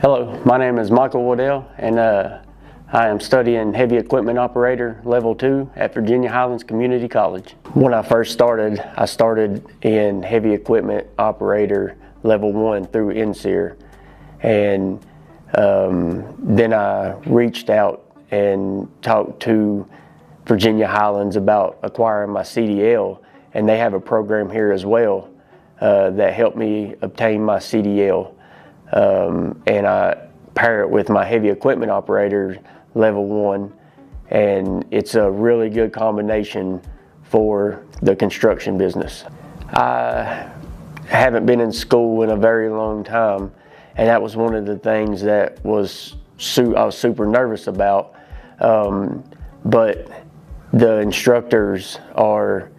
Hello, my name is Michael Waddell, and I am studying Heavy Equipment Operator Level 2 at Virginia Highlands Community College. When I first started, I started in Heavy Equipment Operator Level 1 through NSEER, and then I reached out and talked to Virginia Highlands about acquiring my CDL, and they have a program here as well that helped me obtain my CDL. And I pair it with my Heavy Equipment Operator Level 1, and it's a really good combination for the construction business. I haven't been in school in a very long time, and that was one of the things that I was super nervous about, but the instructors are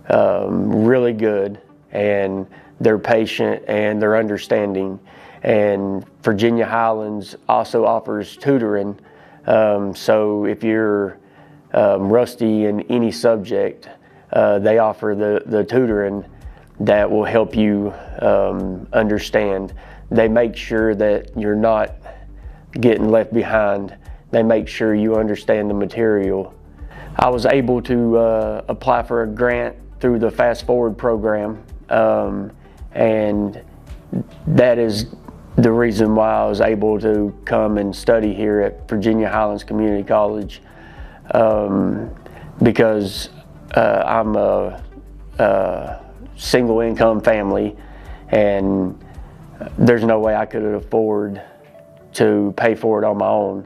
really good, and they're patient and they're understanding. And Virginia Highlands also offers tutoring, so if you're rusty in any subject, they offer the tutoring that will help you understand. They make sure that you're not getting left behind. They make sure you understand the material. I was able to apply for a grant through the Fast Forward program, and that is the reason why I was able to come and study here at Virginia Highlands Community College, because I'm a single income family, and there's no way I could afford to pay for it on my own.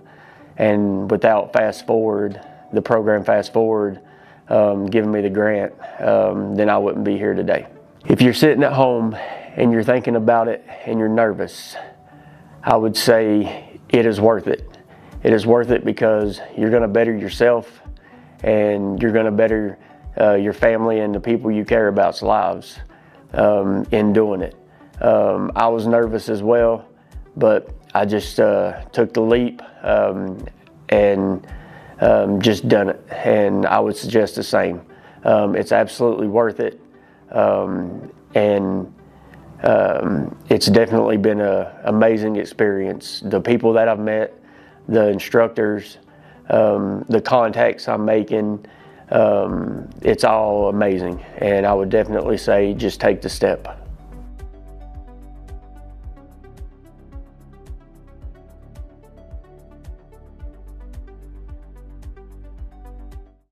And without Fast Forward, the program Fast Forward, giving me the grant, then I wouldn't be here today. If you're sitting at home and you're thinking about it and you're nervous, I would say it is worth it. It is worth it because you're going to better yourself, and you're going to better your family and the people you care about's lives in doing it. I was nervous as well, but I just took the leap and just done it, and I would suggest the same. It's absolutely worth it. And it's definitely been an amazing experience. The people that I've met, the instructors, the contacts I'm making, it's all amazing, and I would definitely say just take the step.